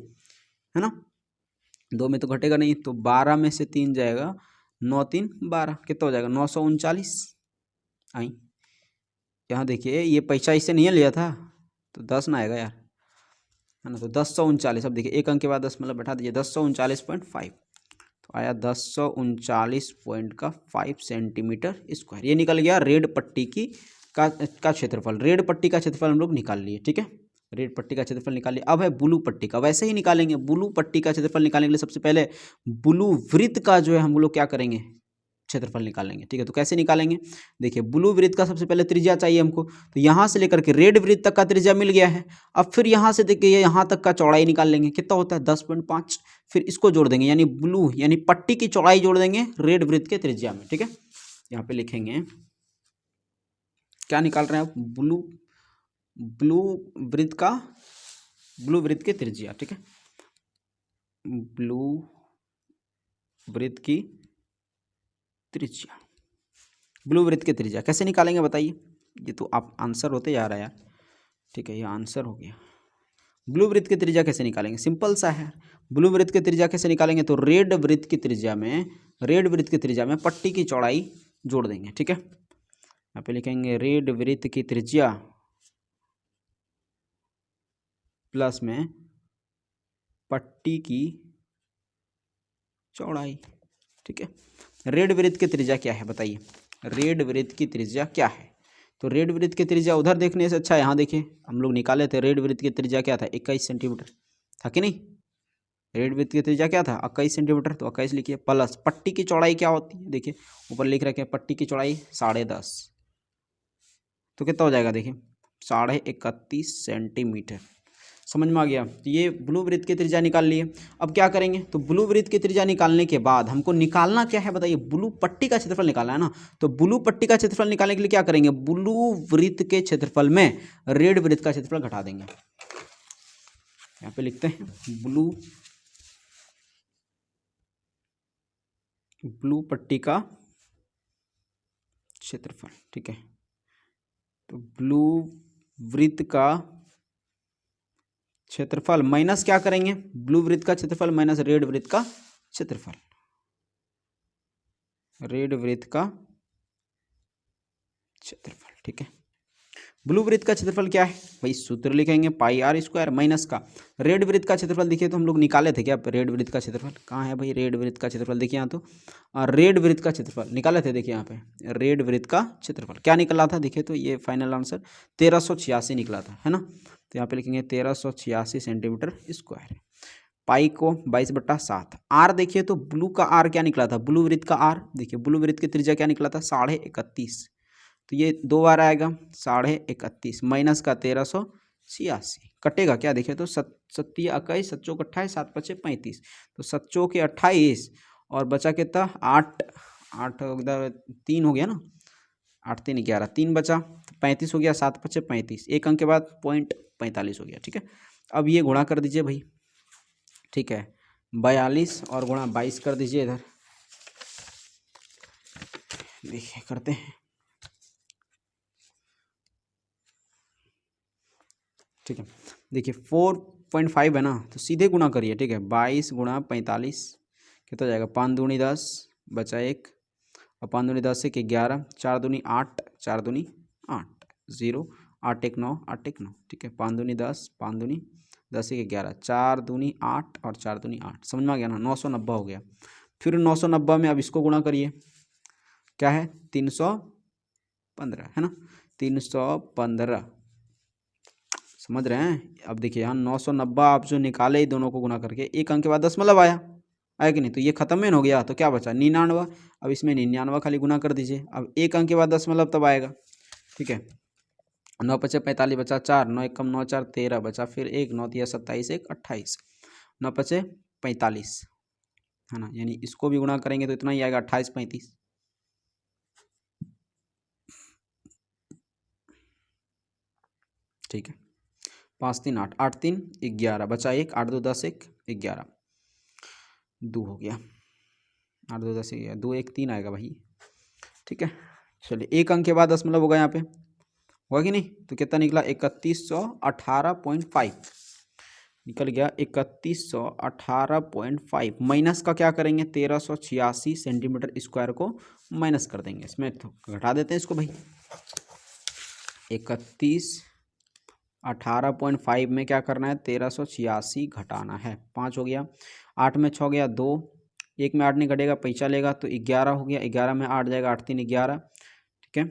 है ना, 2 में तो घटेगा नहीं, तो 12 में से 3 जाएगा, 9 3 12, कितना हो जाएगा 939। आई यहाँ देखिए, ये पैसा इससे नहीं लिया था तो 10 ना आएगा यार, है ना, तो 1039। अब देखिए एक अंक के बाद 10 मतलब बैठा दीजिए, 1039.5, तो आया 1039.5 सेंटीमीटर स्क्वायर। ये निकल गया रेड पट्टी की का क्षेत्रफल। रेड पट्टी का क्षेत्रफल हम लोग निकाल लिए। ठीक है, रेड पट्टी का क्षेत्रफल निकाल लिया। अब है ब्लू पट्टी का, वैसे ही निकालेंगे। ब्लू पट्टी का क्षेत्रफल निकालने के लिए सबसे पहले ब्लू वृत्त का जो है हम लोग क्या करेंगे, क्षेत्रफल निकालेंगे। ठीक है, तो कैसे निकालेंगे, देखिए ब्लू वृत्त का सबसे पहले त्रिज्या चाहिए हमको, तो यहाँ से लेकर के रेड वृत्त तक का त्रिज्या मिल गया है। अब फिर यहाँ से देखिए यहाँ तक का चौड़ाई निकाल लेंगे, कितना होता है 10.5, फिर इसको जोड़ देंगे, यानी ब्लू यानी पट्टी की चौड़ाई जोड़ देंगे रेड वृत्त के त्रिज्या में। ठीक है, यहाँ पे लिखेंगे क्या निकाल रहे हैं, ब्लू वृत्त की त्रिज्या। ठीक है, ब्लू वृत्त की त्रिज्या, ब्लू वृत्त की त्रिज्या कैसे निकालेंगे बताइए। ये तो आप आंसर होते जा रहा है यार। ठीक है, ये आंसर हो गया। ब्लू वृत्त की त्रिज्या कैसे निकालेंगे, सिंपल सा है। ब्लू वृत्त की त्रिज्या कैसे निकालेंगे, तो रेड वृत्त की त्रिज्या में पट्टी की चौड़ाई जोड़ देंगे। ठीक है, यहाँ पे लिखेंगे रेड वृत्त की त्रिज्या प्लस में पट्टी की चौड़ाई। ठीक है, रेड वृत्त की त्रिज्या क्या है बताइए, रेड वृत्त की त्रिज्या क्या है, तो रेड वृत्त की त्रिज्या उधर देखने से अच्छा है यहाँ देखिए, हम लोग निकाले थे रेड वृत्त की त्रिज्या क्या था 21 सेंटीमीटर था कि नहीं। रेड वृत्त की त्रिज्या क्या था 21 सेंटीमीटर, तो 21 लिखिए, प्लस पट्टी की चौड़ाई क्या होती है देखिए ऊपर लिख रखे हैं, पट्टी की चौड़ाई 10.5, तो कितना हो जाएगा देखिए 31.5 सेंटीमीटर। समझ में आ गया। तो ये ब्लू वृत्त की त्रिज्या निकाल लिए। अब क्या करेंगे, तो ब्लू वृत्त की त्रिज्या निकालने के बाद हमको निकालना क्या है बताइए, ब्लू पट्टी का क्षेत्रफल निकालना है ना। तो ब्लू पट्टी का क्षेत्रफल निकालने के लिए क्या करेंगे, ब्लू वृत्त के क्षेत्रफल में रेड वृत्त का क्षेत्रफल घटा देंगे। यहाँ पे लिखते हैं ब्लू पट्टी का क्षेत्रफल। ठीक है, तो ब्लू वृत्त का क्षेत्रफल माइनस क्या करेंगे, ब्लू वृत्त का क्षेत्रफल माइनस रेड वृत्त का क्षेत्रफल। रेड वृत्त का क्षेत्रफल, ठीक है। ब्लू वृत्त का क्षेत्रफल क्या है भाई, सूत्र लिखेंगे पाई आर स्क्वायर माइनस का रेड वृत्त का क्षेत्रफल। देखिए तो हम लोग निकाले थे क्या रेड वृत्त का क्षेत्रफल, कहाँ है भाई रेड वृत्त का क्षेत्रफल, देखिए यहाँ तो रेड वृत्त का क्षेत्रफल निकाले थे। देखिए यहाँ पे रेड वृत्त का क्षेत्रफल क्या निकला था, देखिए तो ये फाइनल आंसर 1386 निकला था, है ना। तो यहाँ पे लिखेंगे 1386 सेंटीमीटर स्क्वायर। पाई को 22/7। आर देखिए तो ब्लू का आर क्या निकला था, ब्लू वृत्त का आर, देखिए ब्लू वृत्त की त्रिज्या क्या निकला था 31.5, तो ये 2 बार आएगा 31.5 माइनस का 1386 कटेगा क्या, देखिए तो 7 सच्चों का 28 7 पचे 35, तो सच्चों के 28 और बचा कितना 8 8 3 हो गया ना, 8 3 11 3 बचा, 35 हो गया, 7 पचे 35, एक अंक के बाद 0.45 हो गया, ठीक है। अब ये गुणा कर दीजिए भाई, ठीक है, 42 और गुणा 22 कर दीजिए इधर, देखिए करते हैं, ठीक है। देखिए 4.5 है ना, तो सीधे गुणा करिए, ठीक है। 22 गुणा 45 कितना जाएगा, 5 दूनी 10 बचा 1 और 5 दूनी 10 1 11, 4 दूनी 8 4 दूनी 8 0 8 1 9 8 1 9, ठीक है। 5 दूनी 10 5 दूनी 10 1 11, 4 दूनी 8 और 4 दूनी 8, समझ में आ गया ना, 990 हो गया। फिर 990 में अब इसको गुणा करिए, क्या है 315, है ना, 315, समझ रहे हैं। अब देखिए यहाँ 990 आप जो निकाले दोनों को गुना करके, एक अंक के बाद दशमलव आया कि नहीं, तो ये खत्म में हो गया, तो क्या बचा 99। अब इसमें 99 खाली गुना कर दीजिए, अब एक अंक के बाद दशमलव तब आएगा, ठीक है। 9 पचे 45 बचा 4, 9 1 9 4 13 बचा, फिर 1 9 3 27 1 28, 9 पचे 45, है ना, यानी इसको भी गुणा करेंगे तो इतना ही आएगा 28 35, ठीक है। 5 3 8 8 3 11 बचा 1, 8 2 10 1 11 2 हो गया, 8 2 10 11 2 1 3 आएगा भाई, ठीक है। चलिए एक अंक के बाद दशमलव होगा यहाँ पे, होगा कि नहीं, तो कितना निकला 3118.5 निकल गया, 3118.5 माइनस का क्या करेंगे 1386 सेंटीमीटर स्क्वायर को माइनस कर देंगे, इसमें तो घटा देते हैं इसको भाई। 3118.5 में क्या करना है 1386 घटाना है, 5 हो गया, 8 में 6 गया 2, 1 में 8 नहीं घटेगा पैसा लेगा तो 11 हो गया, 11 में 8 जाएगा 8 3 11, ठीक है।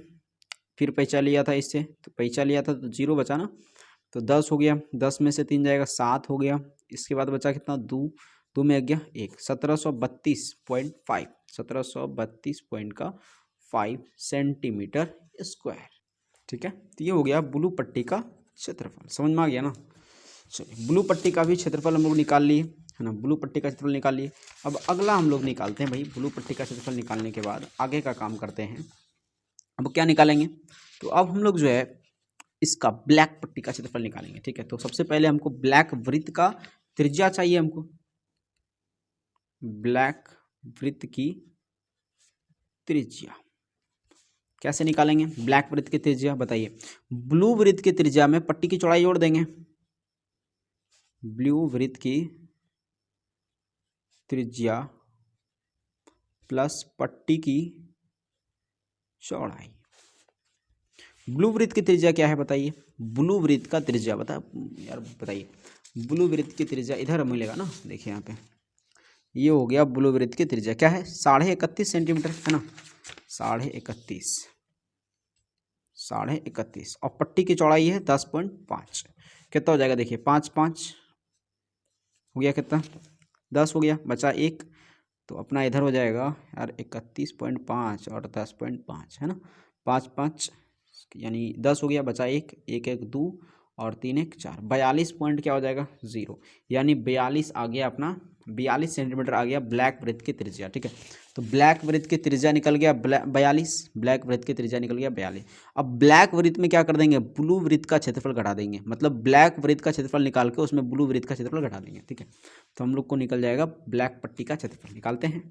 फिर पैसा लिया था इससे, तो पैसा लिया था तो 0 बचा ना, तो 10 हो गया, 10 में से 3 जाएगा 7 हो गया, इसके बाद बचा कितना 2 में गया 1, 1732.5 1732.5 सेंटीमीटर स्क्वायर, ठीक है। तो ये हो गया ब्लू पट्टी का क्षेत्रफल, समझ में आ गया ना। चलिए ब्लू पट्टी का भी क्षेत्रफल हम लोग निकाल लिए, है ना, ब्लू पट्टी का क्षेत्रफल निकाल लिए। अब अगला हम लोग निकालते हैं भाई, ब्लू पट्टी का क्षेत्रफल निकालने के बाद आगे का काम करते हैं। अब क्या निकालेंगे, तो अब हम लोग जो है इसका ब्लैक पट्टी का क्षेत्रफल निकालेंगे, ठीक है। तो सबसे पहले हमको ब्लैक वृत्त का त्रिज्या चाहिए, हमको ब्लैक वृत्त की त्रिज्या कैसे निकालेंगे, ब्लैक वृत्त की त्रिज्या बताइए। ब्लू वृत्त की त्रिज्या में पट्टी की चौड़ाई जोड़ देंगे, ब्लू वृत्त की त्रिज्या प्लस पट्टी की चौड़ाई। ब्लू वृत्त की त्रिज्या क्या है बताइए, ब्लू वृत्त का त्रिज्या यार बताइए, ब्लू वृत्त की त्रिज्या इधर मिलेगा ना, देखिए यहाँ पे ये हो गया ब्लू वृत्त की त्रिज्या क्या है 31.5 सेंटीमीटर, है ना, 31.5 और पट्टी की चौड़ाई है 10.5, कितना हो जाएगा देखिए 5 5 हो गया, कितना 10 हो गया, बचा 1, तो अपना इधर हो जाएगा यार 31.5 और 10.5, है ना, 5 5 यानी 10 हो गया, बचा 1 1 1 2 और 3 1 4, 42 पॉइंट क्या हो जाएगा 0, यानी 42 आ गया अपना, 42 सेंटीमीटर आ गया ब्लैक वृत्त की त्रिज्या, ठीक है। तो ब्लैक वृत्त की त्रिज्या निकल गया 42, ब्लैक वृत्त की त्रिज्या निकल गया 42। अब ब्लैक वृत्त में क्या कर देंगे, ब्लू वृत्त का क्षेत्रफल घटा देंगे, मतलब ब्लैक वृत्त का क्षेत्रफल निकाल के उसमें ब्लू वृत्त का क्षेत्रफल घटा देंगे, ठीक है। तो हम लोग को निकल जाएगा ब्लैक पट्टी का क्षेत्रफल, निकालते हैं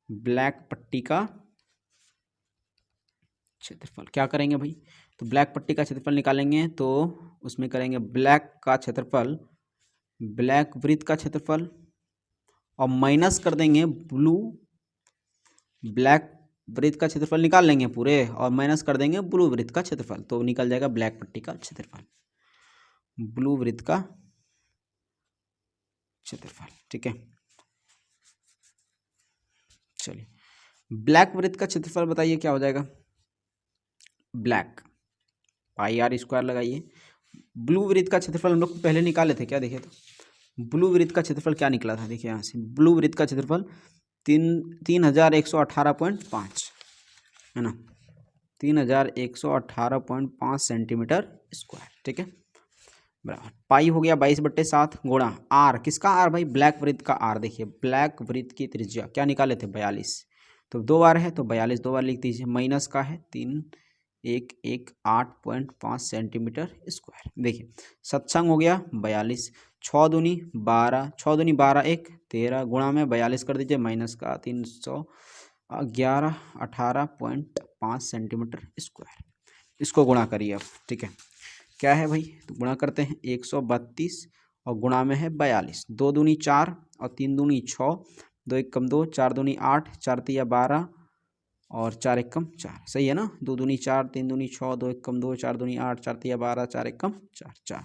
ब्लैक पट्टी का क्षेत्रफल, क्या करेंगे भाई, तो ब्लैक पट्टी का क्षेत्रफल निकालेंगे तो उसमें करेंगे ब्लैक का क्षेत्रफल, ब्लैक वृत्त का क्षेत्रफल, और माइनस कर देंगे ब्लू, ब्लैक वृत्त का क्षेत्रफल निकाल लेंगे पूरे, और माइनस कर देंगे ब्लू वृत्त का क्षेत्रफल, तो निकल जाएगा ब्लैक पट्टी का क्षेत्रफल, ब्लू वृत्त का क्षेत्रफल। ठीक है, चलिए ब्लैक वृत्त का क्षेत्रफल बताइए क्या हो जाएगा। ब्लैक पाई आर स्क्वायर लगाइए। ब्लू वृत्त का क्षेत्रफल हम लोग पहले निकाले थे, क्या देखे तो ब्लू वृत्त का क्षेत्रफल क्या निकला था, देखिए यहाँ से ब्लू वृत्त का क्षेत्रफल 3118.5 है ना, 3118.5 सेंटीमीटर स्क्वायर। ठीक है, बराबर पाई हो गया 22/7 गुणा आर, किसका आर भाई, ब्लैक वृत्त का आर। देखिए ब्लैक वृत्त की त्रिज्या क्या निकाले थे 42, तो 2 बार है तो 42 2 बार लिख दीजिए, माइनस का है 3118.5 सेंटीमीटर स्क्वायर। देखिए सत्संग हो गया 42, 6 दूनी 12, 6 दूनी 12 1 13 गुणा में 42 कर दीजिए, माइनस का 311 18.5 सेंटीमीटर स्क्वायर। इसको गुणा करिए अब। ठीक है, क्या है भाई, तो गुणा करते हैं 132 और गुणा में है 42, 2 दूनी 4 और 3 दूनी 6, 2 1 कम 2, 4 दूनी 8, 4 3 12 और 4 1 कम 4, सही है ना। 2 दूनी 4, 3 दूनी 6, 2 1 कम 2, 4 दूनी 8, 4 3 12, 4 1 कम 4, 4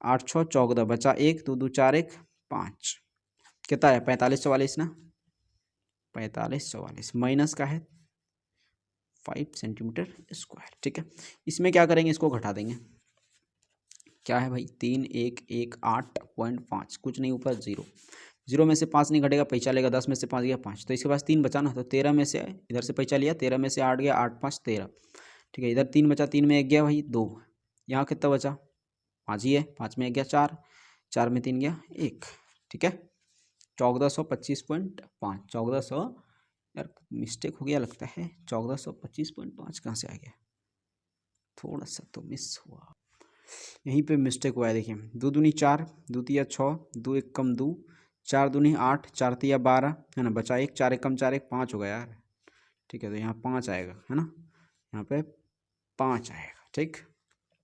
8 6 14 बचा 1, 2 2 4 1 5, कितना है 45 44 ना, 45 44 माइनस का है 5 सेंटीमीटर स्क्वायर। ठीक है, इसमें क्या करेंगे, इसको घटा देंगे, क्या है भाई 3118.5, कुछ नहीं ऊपर 0, 0 में से 5 नहीं घटेगा, पैसा लेगा 10 में से 5 गया 5, तो इसके पास 3 बचा ना, तो 13 में से इधर से पैसा लिया, 13 में से 8 गया, 8 5 13। ठीक है, इधर 3 बचा, 3 में 1 गया भाई 2, यहाँ कितना बचा 5 ही है, 5 में 1 गया 4, 4 में 3 गया 1। ठीक है, 1425.5, 1400, यार मिस्टेक हो गया लगता है, 1425.5 कहाँ से आ गया, थोड़ा सा तो मिस हुआ, यहीं पे मिस्टेक हुआ है। देखिए 2 दूनी 4, 2 तिया 6, 2 1 कम 2, 4 दूनी 8, 4 तिया 12 है ना, बचा 1, 4 1 कम 4 1 5 हो गया यार। ठीक है, तो यहाँ 5 आएगा है ना, यहाँ पे 5 आएगा। ठीक,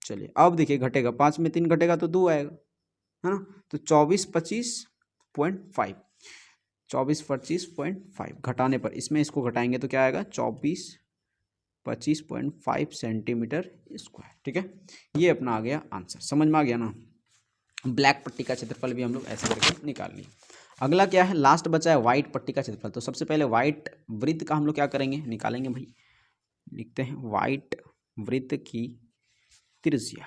चलिए अब देखिए घटेगा, 5 में 3 घटेगा तो 2 आएगा है ना, तो 2425.5, 2425.5 घटाने पर इसमें इसको घटाएंगे तो क्या आएगा 25.5 सेंटीमीटर स्क्वायर। ठीक है, ये अपना आ गया आंसर, समझ में आ गया ना। ब्लैक पट्टी का क्षेत्रफल भी हम लोग ऐसे करके निकाल लिए। अगला क्या है, लास्ट बचा है व्हाइट पट्टी का क्षेत्रफल। तो सबसे पहले व्हाइट वृत्त का हम लोग क्या करेंगे, निकालेंगे भाई, लिखते हैं व्हाइट वृत्त की त्रिज्या।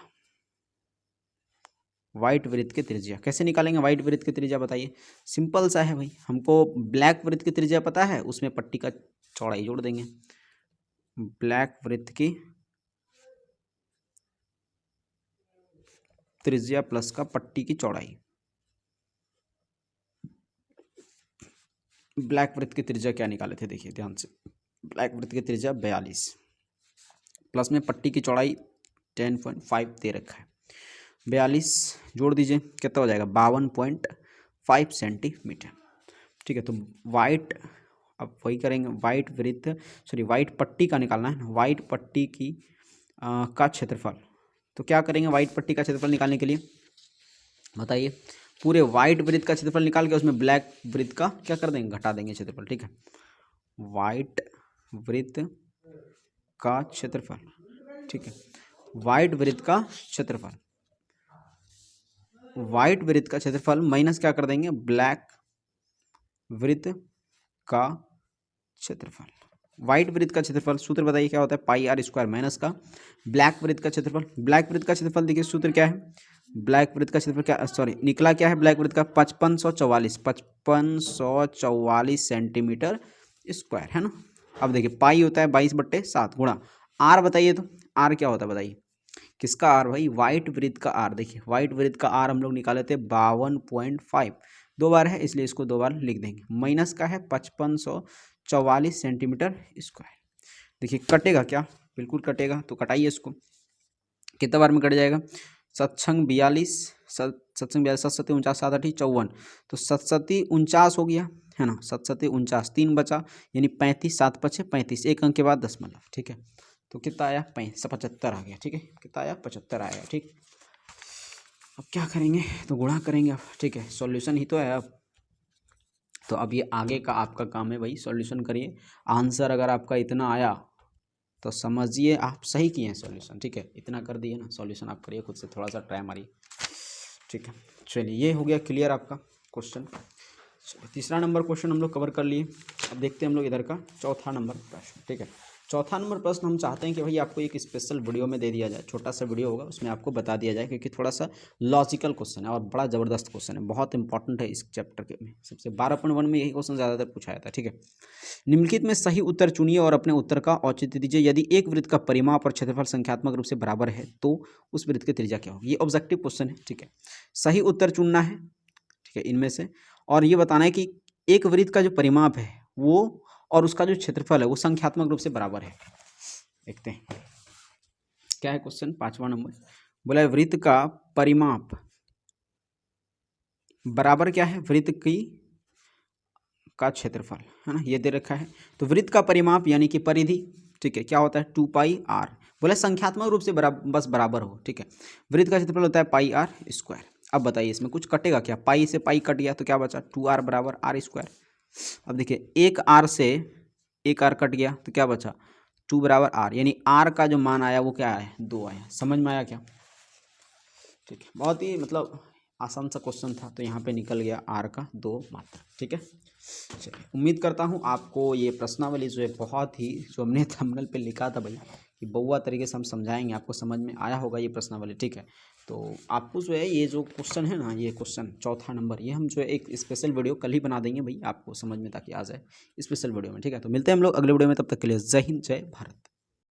व्हाइट वृत्त की त्रिज्या कैसे निकालेंगे, व्हाइट वृत्त की त्रिज्या बताइए, सिंपल सा है भाई, हमको ब्लैक वृत्त की त्रिज्या पता है, उसमें पट्टी का चौड़ाई जोड़ देंगे, ब्लैक वृत्त की त्रिज्या प्लस का पट्टी की चौड़ाई। ब्लैक वृत्त की त्रिज्या क्या निकाले थे, देखिए ध्यान से, ब्लैक वृत्त की त्रिज्या 42 प्लस में पट्टी की चौड़ाई 10.5 दे रखा है, 42 जोड़ दीजिए कितना हो जाएगा 52.5 सेंटीमीटर। ठीक है, तो वाइट, अब वही करेंगे, वाइट वृत्त सॉरी वाइट पट्टी का निकालना है ना, वाइट पट्टी की का क्षेत्रफल। तो क्या करेंगे वाइट पट्टी का क्षेत्रफल निकालने के लिए बताइए, पूरे वाइट वृत्त का क्षेत्रफल निकाल के उसमें ब्लैक वृत्त का क्या कर देंगे, घटा देंगे क्षेत्रफल। ठीक है, वाइट वृत्त का क्षेत्रफल, ठीक है, वाइट वृत्त का क्षेत्रफल, वाइट वृत्त का क्षेत्रफल माइनस क्या कर देंगे ब्लैक वृत्त का क्षेत्रफल। व्हाइट वृत्त का क्षेत्रफल सूत्र बताइए क्या होता है, पाई आर स्क्वायर माइनस का ब्लैक वृत्त का क्षेत्रफल। ब्लैक वृत्त का क्षेत्रफल देखिए सूत्र क्या है, ब्लैक वृत्त का क्षेत्रफल क्या सॉरी निकला क्या है ब्लैक वृत्त का 5544 सेंटीमीटर स्क्वायर है ना। अब देखिए पाई होता है 22/7 गुणा आर, बताइए तो आर क्या होता है बताइए, किसका आर भाई, व्हाइट वृत्त का आर। देखिए व्हाइट वृत्त का आर हम लोग निकाले थे 52.5, 2 बार है इसलिए इसको 2 बार लिख देंगे, माइनस का है 5544 सेंटीमीटर स्क्वायर। देखिए कटेगा क्या, बिल्कुल कटेगा, तो कटाइए इसको, कितना बार में कट जाएगा, सत्संग 42 सत्संग 42 7 49 7 8 54, तो 7 49 हो गया है ना, 7 49 3 बचा यानी 35 7 5 35, एक अंक के बाद दशमलव। ठीक है, तो कितना आया 75 आ गया। ठीक है, कितना आया 75 आया। ठीक, अब क्या करेंगे, तो गुणा करेंगे अब, ठीक है, सॉल्यूशन ही तो है अब। तो अब ये आगे का आपका काम है भाई, सॉल्यूशन करिए। आंसर अगर आपका इतना आया तो समझिए आप सही किए हैं सॉल्यूशन, ठीक है, इतना कर दिए ना, सॉल्यूशन आप करिए खुद से, थोड़ा सा ट्राई मारिए, ठीक है। चलिए ये हो गया क्लियर आपका क्वेश्चन। चलिए तीसरा नंबर क्वेश्चन हम लोग कवर कर लिए। अब देखते हैं हम लोग इधर का चौथा नंबर प्रश्न, ठीक है। चौथा नंबर प्रश्न हम चाहते हैं कि भाई आपको एक स्पेशल वीडियो में दे दिया जाए, छोटा सा वीडियो होगा उसमें आपको बता दिया जाए, क्योंकि थोड़ा सा लॉजिकल क्वेश्चन है और बड़ा ज़बरदस्त क्वेश्चन है, बहुत इंपॉर्टेंट है इस चैप्टर के में। सबसे 12.1 में यही क्वेश्चन ज़्यादातर पूछा जाता है, ठीक है। निम्नलिखित में सही उत्तर चुनिए और अपने उत्तर का औचित्य दीजिए। यदि एक वृत्त का परिमाप और क्षेत्रफल संख्यात्मक रूप से बराबर है तो उस वृत्त की त्रिज्या क्या होगी। ये ऑब्जेक्टिव क्वेश्चन है, ठीक है। सही उत्तर चुनना है, ठीक है, इनमें से, और ये बताना है कि एक वृत्त का जो परिमाप है वो और उसका जो क्षेत्रफल है वो संख्यात्मक रूप से बराबर है। देखते हैं क्या है क्वेश्चन। 5वां नंबर बोला है वृत्त का परिमाप बराबर क्या है, वृत्त की का क्षेत्रफल, है ना, ये दे रखा है। तो वृत्त का परिमाप यानी कि परिधि, ठीक है, क्या होता है 2πr। बोला संख्यात्मक रूप से बस बराबर हो, ठीक है। वृत्त का क्षेत्रफल होता है πr²। अब बताइए इसमें कुछ कटेगा क्या, पाई से पाई कट गया तो क्या बचा 2r बराबर r²। अब देखिए एक r से एक r कट गया तो क्या बचा 2 बराबर r, यानी r का जो मान आया वो क्या आया 2 आया। समझ में आया क्या, ठीक है। बहुत ही मतलब आसान सा क्वेश्चन था, तो यहाँ पे निकल गया r का 2 मात्रा, ठीक है। चलिए उम्मीद करता हूँ आपको ये प्रश्नावली जो है बहुत ही, जो हमने थंबनेल पे लिखा था भाई कि बउआ तरीके से हम समझाएंगे, आपको समझ में आया होगा ये प्रश्नावली, ठीक है। तो आपको जो है ये जो क्वेश्चन है ना, ये क्वेश्चन चौथा नंबर, ये हम जो है एक स्पेशल वीडियो कल ही बना देंगे भाई आपको समझ में, ताकि आ जाए स्पेशल वीडियो में, ठीक है। तो मिलते हैं हम लोग अगले वीडियो में, तब तक के लिए जय हिंद जय भारत।